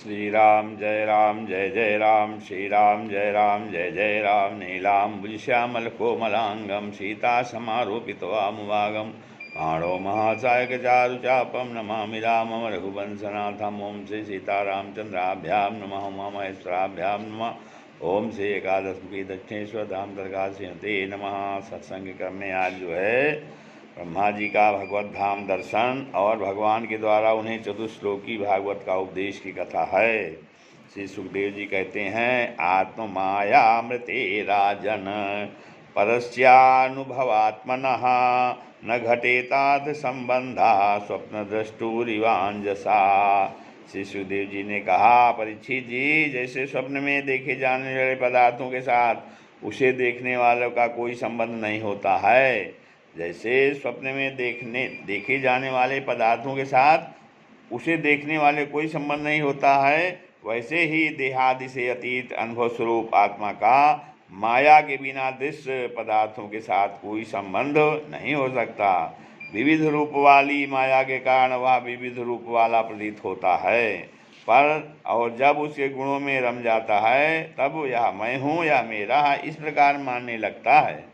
श्री राम जय जय राम, श्री राम जय जय राम। नीलाम्बुजश्यामल कोमलांगम सीता समारोपितवामुवागम माणो महासायकचारुचापं नमामि रामं रघुवंशनाथम्। ओं श्री सीतारामचंद्राभ्यां नमः। उमामहेश्वराभ्यां नमः। ओम श्री एकादशमुखी दक्षिणेश्वर धाम दरगाह नमः। सत्संग करने आज जो है ब्रह्मा जी का भगवत धाम दर्शन और भगवान के द्वारा उन्हें चतुश्लोकी भागवत का उपदेश की कथा है। श्री सुखदेव जी कहते हैं, आत्म मायामृते राजन परस्यानुभवात्मनः न घटेताथ संबंधा स्वप्न दृष्टुरिवांजसा। श्री सुखदेव जी ने कहा, परीक्षित जी, जैसे स्वप्न में देखे जाने वाले पदार्थों के साथ उसे देखने वालों का कोई संबंध नहीं होता है, जैसे स्वप्न में देखे जाने वाले पदार्थों के साथ उसे देखने वाले कोई संबंध नहीं होता है, वैसे ही देहादि से अतीत अनुभव स्वरूप आत्मा का माया के बिना दृश्य पदार्थों के साथ कोई संबंध नहीं हो सकता। विविध रूप वाली माया के कारण वह विविध रूप वाला प्रतीत होता है, पर और जब उसके गुणों में रम जाता है तब यह मैं हूँ या मेरा है इस प्रकार मानने लगता है।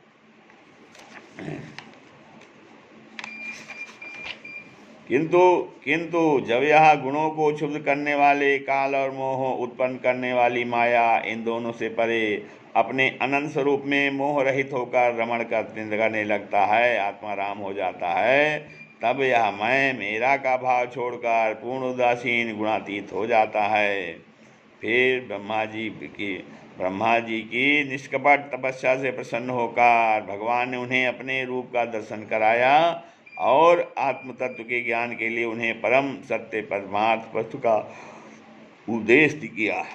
किंतु जब यह गुणों को क्षुब्ध करने वाले काल और मोह उत्पन्न करने वाली माया इन दोनों से परे अपने अनंत स्वरूप में मोह रहित होकर रमण करने लगता है, आत्मा राम हो जाता है, तब यह मैं मेरा का भाव छोड़कर पूर्ण उदासीन गुणातीत हो जाता है। फिर ब्रह्मा जी की निष्कपट तपस्या से प्रसन्न होकर भगवान ने उन्हें अपने रूप का दर्शन कराया और आत्म तत्व के ज्ञान के लिए उन्हें परम सत्य परमार्थ वस्तु का उपदेश किया।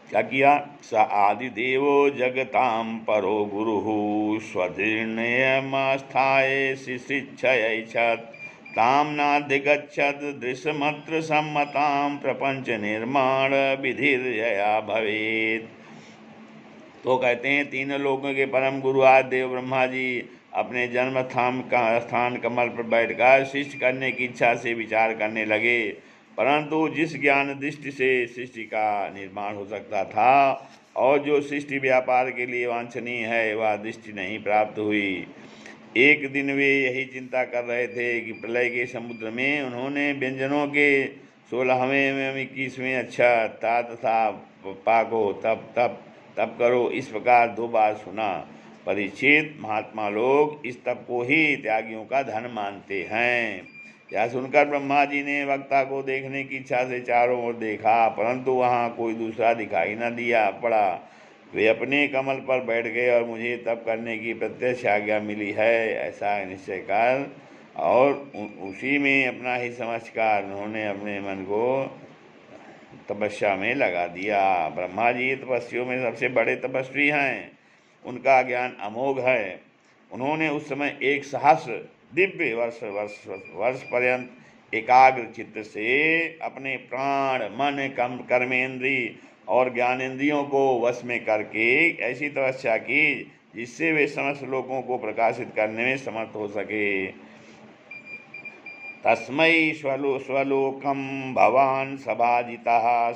क्या किया? स आदिदेवो जगतां परो गुरुः स्वनिर्णयमस्थाय शिशिक्षयैच्छत् तां नाधिगच्छत् दृश्यमत्र सम्मतां प्रपंच निर्माण विधिर्यया भवेत्। तो कहते हैं, तीनों लोगों के परम गुरु आदि देव ब्रह्मा जी अपने जन्म स्थान कमल पर बैठकर सृष्टि करने की इच्छा से विचार करने लगे, परंतु जिस ज्ञान दृष्टि से सृष्टि का निर्माण हो सकता था और जो सृष्टि व्यापार के लिए वांछनीय है वह दृष्टि नहीं प्राप्त हुई। एक दिन वे यही चिंता कर रहे थे कि प्रलय के समुद्र में उन्होंने व्यंजनों के 16वें एवं 21वें अक्षर ता तथा पा को तप करो इस प्रकार 2 बार सुना। परीक्षित, महात्मा लोग इस तप को ही त्यागियों का धन मानते हैं। यह सुनकर ब्रह्मा जी ने वक्ता को देखने की इच्छा से चारों ओर देखा, परंतु वहाँ कोई दूसरा दिखाई न दिया पड़ा। वे अपने कमल पर बैठ गए और मुझे तप करने की प्रत्यक्ष आज्ञा मिली है ऐसा निश्चय कर और उसी में अपना ही समझकर उन्होंने अपने मन को तपस्या में लगा दिया। ब्रह्मा जी तपस्वियों में सबसे बड़े तपस्वी हैं, उनका ज्ञान अमोघ है। उन्होंने उस समय 1 सहस्र दिव्य वर्ष पर्यंत एकाग्र चित्त से अपने प्राण मन कर्मेंद्रिय और ज्ञानेंद्रियों को वश में करके ऐसी तपस्या की जिससे वे समस्त लोगों को प्रकाशित करने में समर्थ हो सके। तस्मै स्वलोकं भवान् सभाजितः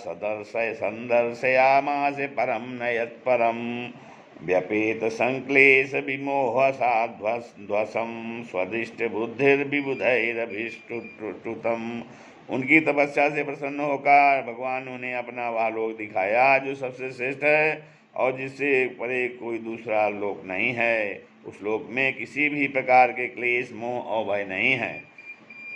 संदर्शयामास परम नयत्परम व्यपेत संक्लेश विमोह साध्वसं स्वदिष्ट बुद्धिर्विबुधैरभिष्टुतम। उनकी तपस्या से प्रसन्न होकर भगवान ने उन्हें अपना वह लोक दिखाया जो सबसे श्रेष्ठ है और जिससे परे कोई दूसरा लोक नहीं है। उस लोक में किसी भी प्रकार के क्लेश मोह और भय नहीं है।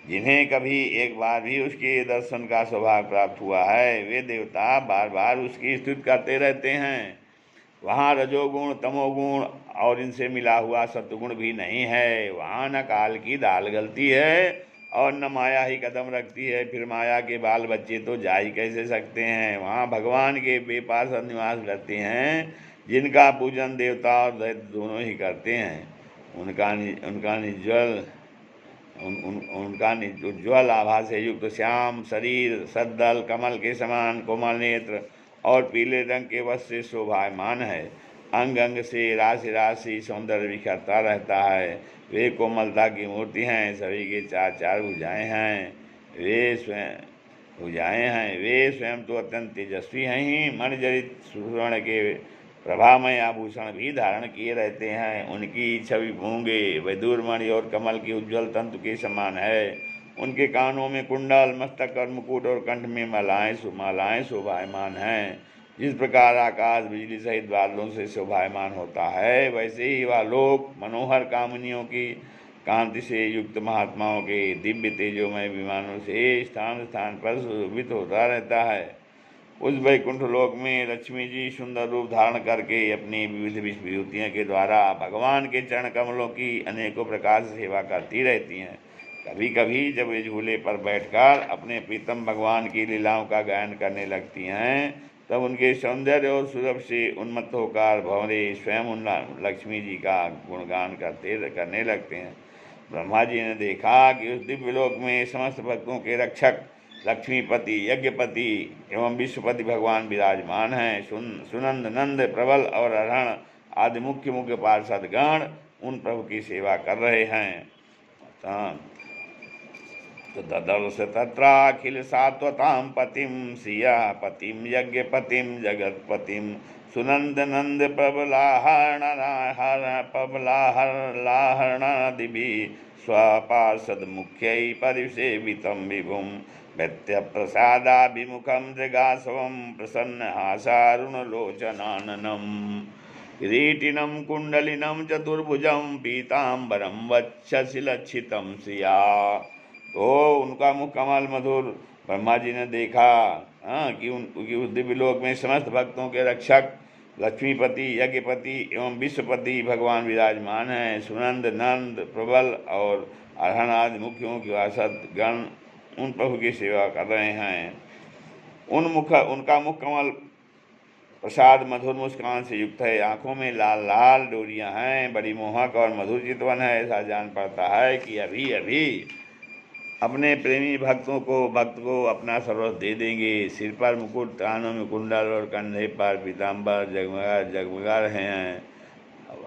जिन्हें कभी एक बार भी उसके दर्शन का सौभाग्य प्राप्त हुआ है वे देवता बार बार उसकी स्तुति करते रहते हैं। वहाँ रजोगुण तमोगुण और इनसे मिला हुआ सत्वगुण भी नहीं है। वहाँ न काल की दाल गलती है और न माया ही कदम रखती है। फिर माया के बाल बच्चे तो जा ही कैसे सकते हैं। वहाँ भगवान के बेपास निवास करते हैं जिनका पूजन देवता और दैत्य दोनों ही करते हैं। उनका उज्ज्वल आभा से युक्त श्याम शरीर सद्दल कमल के समान कोमल नेत्र और पीले रंग के वस्त्र से शोभायमान है। अंग अंग से राशि राशि सौंदर्य बिखरता रहता है। वे कोमलता की मूर्ति हैं। सभी के 4 भुजाएं हैं। भुजाएं हैं। वे स्वयं तो अत्यंत तेजस्वी हैं ही, मणिजड़ित सुवर्ण के प्रभामय आभूषण भी धारण किए रहते हैं। उनकी छवि मूंगे वैदूरमणि और कमल के उज्ज्वल तंतु के समान है। उनके कानों में कुंडल, मस्तक और मुकुट और कंठ में मालाएं शोभायमान हैं। जिस प्रकार आकाश बिजली सहित बादलों से शोभायमान होता है, वैसे ही वह लोक मनोहर कामनियों की कांति से युक्त महात्माओं के दिव्य तेजोमय विमानों से स्थान स्थान पर सुशोभित होता रहता है। उस वैकुंठ लोक में लक्ष्मी जी सुंदर रूप धारण करके अपनी विविध विभूतियों के द्वारा भगवान के चरण कमलों की अनेकों प्रकार से सेवा करती रहती हैं। कभी कभी जब वे झूले पर बैठकर अपने प्रीतम भगवान की लीलाओं का गायन करने लगती हैं, तब उनके सौंदर्य और सुरभ से उन्मत्त होकर भंवरे स्वयं उन लक्ष्मी जी का गुणगान करने लगते हैं। ब्रह्मा जी ने देखा कि उस दिव्य लोक में समस्त भक्तों के रक्षक लक्ष्मीपति, यज्ञपति एवं विश्वपति भगवान विराजमान हैं। सुनंद, नंद, प्रबल और अरहण आदि मुख्य मुख्य पार्षद गण उन प्रभु की सेवा कर रहे हैं। तो ददर्श तत्राखिल सात्वतां पतिम सियापतिम यज्ञपतिम जगतपतिम सुनंद नंद प्रबलाहरणादिभि स्वपार्षद मुख्यै परिसेवितं विभुं दैत्य प्रसादाभिमुखं जगासवं प्रसन्नहासारुणलोचनाननम् किरीटिनं कुण्डलिनं चतुर्भुजं पीताम्बरं वक्षसि लक्षितं सिया। तो उनका मुख कमल मधुर ब्रह्मा जी ने देखा कि उस दिव्य लोक में समस्त भक्तों के रक्षक लक्ष्मीपति, यज्ञपति एवं विश्वपति भगवान विराजमान हैं। सुनंद, नंद, प्रबल और अरहण आदि मुख्यों के पार्षद गण उन प्रभु की सेवा कर रहे हैं। उनका मुख कमल प्रसाद मधुर मुस्कान से युक्त है। आंखों में लाल लाल डोरियां हैं। बड़ी मोहक और मधुर चितवन है। ऐसा जान पड़ता है कि अभी अभी अपने प्रेमी भक्त को अपना सर्वस्व दे देंगे। सिर पर मुकुट, कानों में कुंडल और कंधे पर पीताम्बर जगमगा रहे हैं।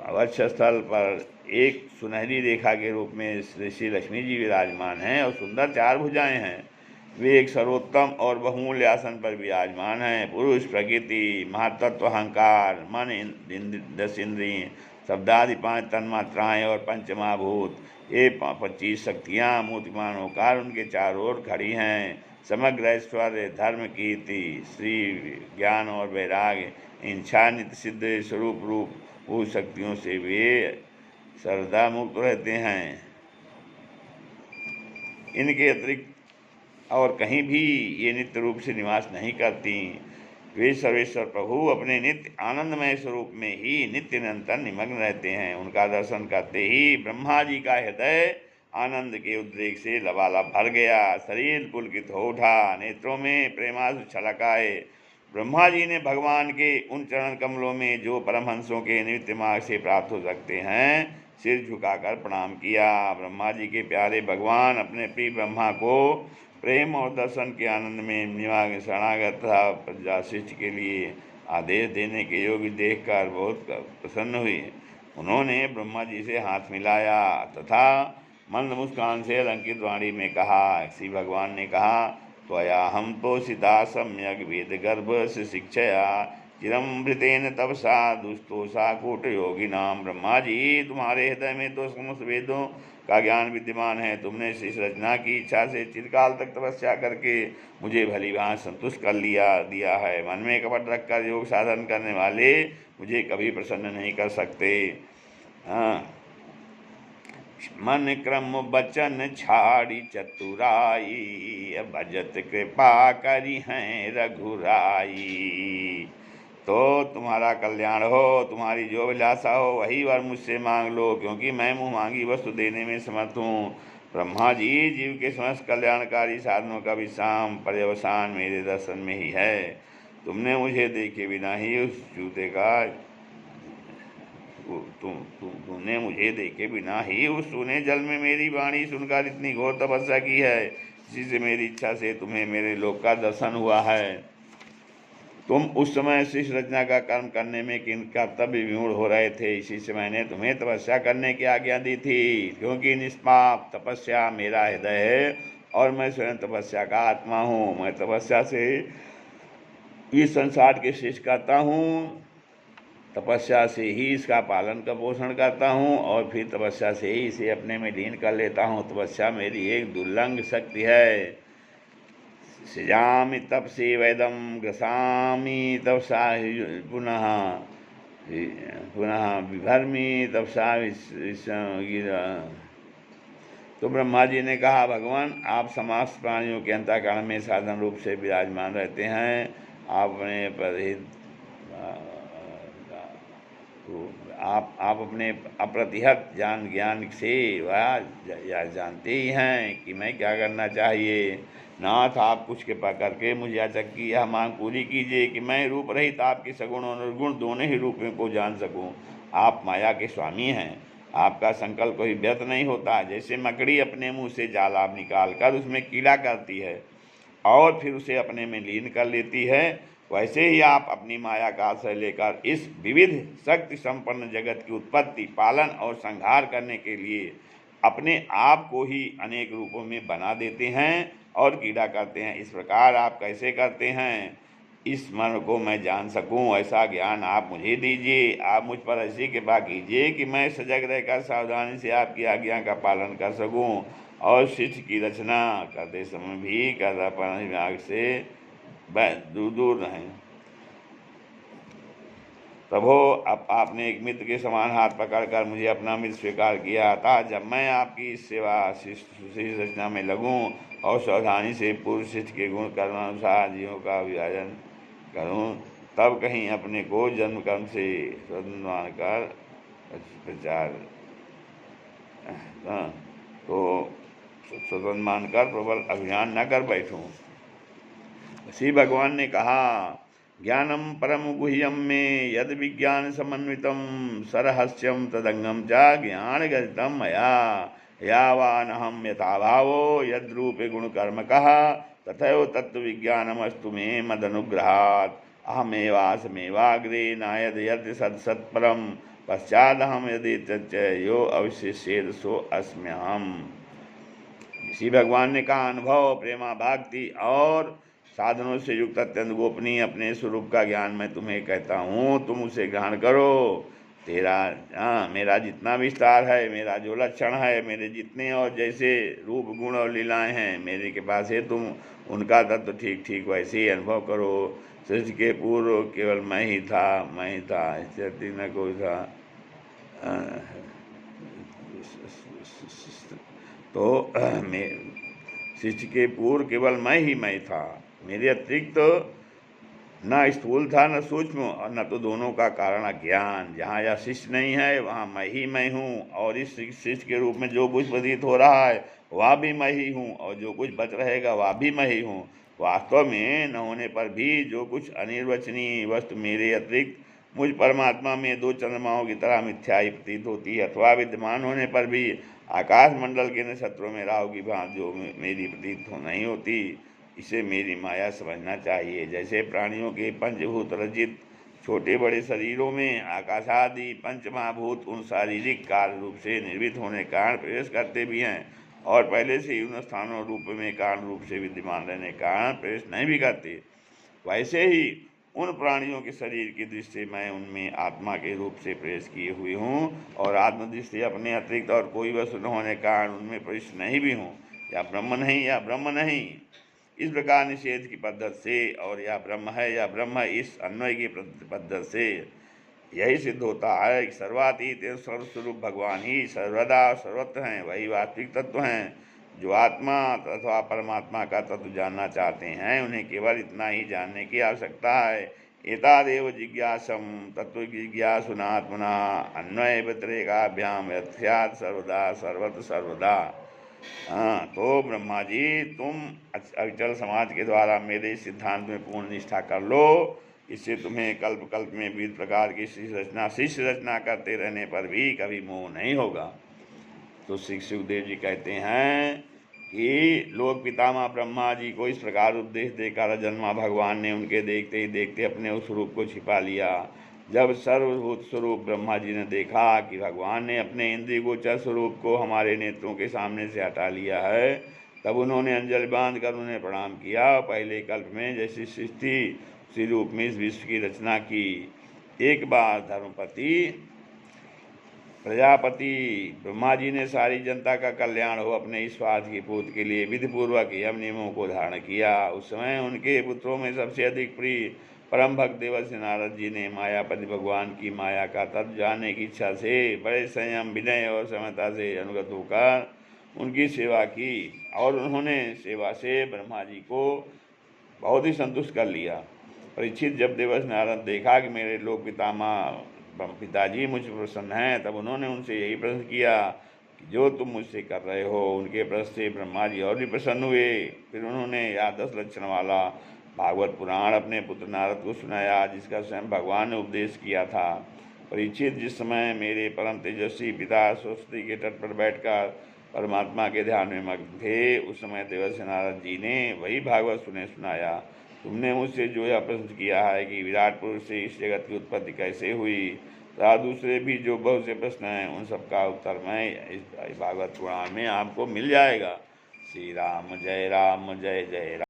अवश्य स्थल पर एक सुनहरी रेखा के रूप में श्री लक्ष्मी जी विराजमान हैं और सुंदर 4 भुजाएं हैं। वे एक सर्वोत्तम और बहुमूल्य आसन पर विराजमान हैं। पुरुष, प्रकृति, महातत्व, अहंकार, मन, 10 इंद्रिय, शब्दादि 5 तन्मात्राएँ और पंचमहाभूत, ये 25 शक्तियाँ मूर्तिमान होकर उनके चारों ओर खड़ी हैं। समग्र ऐश्वर्य, धर्म, कीर्ति, श्री, ज्ञान और वैराग्य, इन 6 नित्य सिद्ध स्वरूप रूप वो शक्तियों से वे सर्वदा मुक्त रहते हैं। इनके अतिरिक्त और कहीं भी ये नित्य रूप से निवास नहीं करती। वे सर्वेश्वर प्रभु अपने नित्य आनंदमय स्वरूप में ही नित्य निरंतर निमग्न रहते हैं। उनका दर्शन करते ही ब्रह्मा जी का हृदय आनंद के उद्रेक से लबालब भर गया। शरीर पुलकित हो उठा, नेत्रों में प्रेमाश्रु छलक आए। ब्रह्मा जी ने भगवान के उन चरण कमलों में जो परमहंसों के नित्य मार्ग से प्राप्त हो सकते हैं, सिर झुकाकर प्रणाम किया। ब्रह्मा जी के प्यारे भगवान अपने प्रिय ब्रह्मा को प्रेम और दर्शन के आनंद में निवाग शरणागत तथा प्रजाशिष्ट के लिए आदेश देने के योग्य देखकर बहुत प्रसन्न हुई। उन्होंने ब्रह्मा जी से हाथ मिलाया तथा मंद मुस्कान से अलंकित वाणी में कहा। श्री भगवान ने कहा, त्वया हम तोषिता सम्यक वेद गर्भ से शिक्षया चिरमृतेन तपसा दुस्तोषा कूट योगिनाम। ब्रह्मा जी, तुम्हारे हृदय में तो समस्त वेदों का ज्ञान विद्यमान है। तुमने इस रचना की इच्छा से चिरकाल तक तपस्या करके मुझे भली भांति संतुष्ट कर दिया है। मन में कपट रखकर योग साधन करने वाले मुझे कभी प्रसन्न नहीं कर सकते। मन क्रम बचन छाड़ी चतुराई भजत कृपा करी हैं रघुराई। तो तुम्हारा कल्याण हो, तुम्हारी जो अभिलाषा हो वही वर मुझसे मांग लो, क्योंकि मैं मुँह मांगी वस्तु देने में समर्थ हूँ। ब्रह्मा जी, जीव के समस्त कल्याणकारी साधनों का विश्राम पर्यवसान मेरे दर्शन में ही है। तुमने मुझे देखे बिना ही उस जूते का तुमने मुझे देखे बिना ही उस सूने जल में मेरी वाणी सुनकर इतनी घोर तपस्या की है, इसी से मेरी इच्छा से तुम्हें मेरे लोक का दर्शन हुआ है। तुम उस समय इस रचना का कर्म करने में किन कर्तव्य विमूढ़ हो रहे थे, इसी से मैंने तुम्हें तपस्या करने की आज्ञा दी थी। क्योंकि निष्पाप तपस्या मेरा हृदय है और मैं स्वयं तपस्या का आत्मा हूँ। मैं तपस्या से इस संसार के सृष्टि करता हूँ, तपस्या से ही इसका पालन का पोषण करता हूँ और फिर तपस्या से ही इसे अपने में लीन कर लेता हूँ। तपस्या मेरी एक दुर्लंघ शक्ति है। सृजामि तपसी वैदम ग्रसामि तपसा पुनः पुनः विभर्मी तपसा गिरा। तो ब्रह्मा जी ने कहा, भगवान आप समस्त प्राणियों के अंतःकरण में साधन रूप से विराजमान रहते हैं। आपने आप अपने अप्रतिहत ज्ञान से वह जानते ही हैं कि मैं क्या करना चाहिए। नाथ आप कुछ कृपा करके मुझे याचक की यह मांग पूरी कीजिए कि मैं रूप रहित आपके सगुण और निर्गुण दोनों ही रूपों को जान सकूं। आप माया के स्वामी हैं, आपका संकल्प कोई व्यर्थ नहीं होता। जैसे मकड़ी अपने मुंह से जाला निकाल कर उसमें कीड़ा करती है और फिर उसे अपने में लीन कर लेती है, वैसे ही आप अपनी माया का आश्रय लेकर इस विविध शक्ति संपन्न जगत की उत्पत्ति, पालन और संहार करने के लिए अपने आप को ही अनेक रूपों में बना देते हैं और कीड़ा करते हैं। इस प्रकार आप कैसे करते हैं, इस मन को मैं जान सकूं, ऐसा ज्ञान आप मुझे दीजिए। आप मुझ पर ऐसी कृपा कीजिए कि मैं सजग रहकर सावधानी से आपकी आज्ञा का पालन कर सकूं और शिष्य की रचना करते समय भी कर्तापन विभाग से दूर दूर रहें। प्रभो, अब आपने एक मित्र के समान हाथ पकड़कर मुझे अपना मित्र स्वीकार किया था। जब मैं आपकी इस सेवा शिष्य रचना में लगूं और सावधानी से पूर्व शिष्य के गुण कर्मानुसार जीवों का विभाजन करूं, तब कहीं अपने को जन्म कर्म से स्वतंत्र मानकर प्रचार तो स्वतंत्र मानकर प्रबल अभियान न कर बैठूं। श्री भगवान ने कहा, ज्ञानम परम गुह्यम में यद विज्ञान समन्वितम सरहस्यम तदंगम च ज्ञान गदितम मया यावानहम यथा भावो यद्रूपे गुणकर्मकः तथैव तत्व विज्ञानमस्तु मे मदनुग्रहात् अहमेवासमेवाग्रे नायद यद सत्सत्परम पश्चादहम यदि तच्च यो अवशिष्येद सो अस्म्यहम्। श्री भगवान ने कहा, अनुभव, प्रेमा भक्ति और साधनों से युक्त अत्यंत गोपनीय अपने स्वरूप का ज्ञान मैं तुम्हें कहता हूँ, तुम उसे ग्रहण करो। मेरा जितना विस्तार है, मेरा जो लक्षण है, मेरे जितने और जैसे रूप गुण और लीलाएं हैं मेरे के पास है, तुम उनका तत्व ठीक ठीक वैसे ही अनुभव करो। सृष्टि के पूर्व केवल मैं ही था, इससे न कोई था। तो सृष्टि के पूर्व केवल मैं था, मेरे अतिरिक्त न स्थूल था न सूक्ष्म और न तो दोनों का कारण अज्ञान। जहाँ यह शिष्य नहीं है वहाँ मैं हूँ, और इस शिष्य के रूप में जो कुछ प्रतीत हो रहा है वह भी मैं ही हूँ, और जो कुछ बच रहेगा वह भी मैं ही हूँ। वास्तव में न होने पर भी जो कुछ अनिर्वचनीय वस्तु मेरे अतिरिक्त मुझ परमात्मा में दो चंद्रमाओं की तरह मिथ्याई प्रतीत होती है, अथवा विद्यमान होने पर भी आकाश मंडल के नक्षत्रों में राहु की भांति जो मेरी प्रतीत नहीं होती, इसे मेरी माया समझना चाहिए। जैसे प्राणियों के पंचभूत रचित छोटे बड़े शरीरों में आकाशादि पंचमहाभूत उन शारीरिक कार्य रूप से निर्मित होने के कारण प्रवेश करते भी हैं, और पहले से ही उन स्थानों रूप में कारण रूप से विद्यमान रहने के कारण प्रवेश नहीं भी करते, वैसे ही उन प्राणियों के शरीर की दृष्टि मैं उनमें आत्मा के रूप से प्रवेश किए हुए हूँ, और आत्मदृष्टि अपने अतिरिक्त और कोई वस्तु न होने के कारण उनमें प्रवेश नहीं भी हूँ। या ब्रह्म नहीं, इस प्रकार निषेध की पद्धति से, और या ब्रह्म है या ब्रह्म इस अन्वय की पद्धति से यही सिद्ध होता है कि सर्वातीत सर्वस्वरूप भगवान ही सर्वदा सर्वत्र हैं, वही वास्तविक तत्व हैं। जो आत्मा तथा परमात्मा का तत्व जानना चाहते हैं उन्हें केवल इतना ही जानने की आवश्यकता है। एतादेव जिज्ञासम तत्व जिज्ञासुनात्मना अन्वय व्यतिरेकाभ्याम यथ्यात् सर्वदा सर्वत्र सर्वदा। तो ब्रह्मा जी, तुम अचल समाज के द्वारा मेरे सिद्धांत में पूर्ण निष्ठा कर लो, इससे तुम्हें कल्प कल्प में विविध प्रकार की शिष्य रचना करते रहने पर भी कभी मोह नहीं होगा। तो श्री सुखदेव जी कहते हैं कि लोक पितामह ब्रह्मा जी को इस प्रकार उपदेश देकर जन्मा भगवान ने उनके देखते ही देखते अपने उस रूप को छिपा लिया। जब सर्वभूत स्वरूप ब्रह्मा जी ने देखा कि भगवान ने अपने इंद्रिय गोचर स्वरूप को हमारे नेत्रों के सामने से हटा लिया है, तब उन्होंने अंजलि बांध कर उन्हें प्रणाम किया। पहले कल्प में जैसी सृष्टि उसी रूप में इस विश्व की रचना की। एक बार धर्मपति प्रजापति ब्रह्मा जी ने सारी जनता का कल्याण हो अपने इस स्वार्थ की पूर्ति के लिए विधि पूर्वक यम नियमों को धारण किया। उस समय उनके पुत्रों में सबसे अधिक प्रिय परम भक्त देवर्षि नारद जी ने मायापति भगवान की माया का तत्व जानने की इच्छा से बड़े संयम, विनय और समता से अनुगत होकर उनकी सेवा की और उन्होंने सेवा से ब्रह्मा जी को बहुत ही संतुष्ट कर लिया। परीक्षित, जब देवर्षि नारद देखा कि मेरे लोक पिताजी मुझ पर प्रसन्न हैं, तब उन्होंने उनसे यही प्रश्न किया कि जो तुम मुझसे कर रहे हो। उनके प्रश्न से ब्रह्मा जी और भी प्रसन्न हुए। फिर उन्होंने यह 10 लक्षण वाला भागवत पुराण अपने पुत्र नारद को सुनाया, जिसका स्वयं भगवान ने उपदेश किया था। परीक्षित, जिस समय मेरे परम तेजस्वी पिता सरस्वती के तट पर बैठकर परमात्मा के ध्यान में मग्न थे, उस समय देवर्षि नारद जी ने वही भागवत सुनाया। तुमने मुझसे जो यह प्रश्न किया है कि विराट पुरुष से इस जगत की उत्पत्ति कैसे हुई, तथा दूसरे भी जो बहुत से प्रश्न हैं, उन सबका उत्तर मैं इस भागवत पुराण में आपको मिल जाएगा। श्री राम जय जय राम।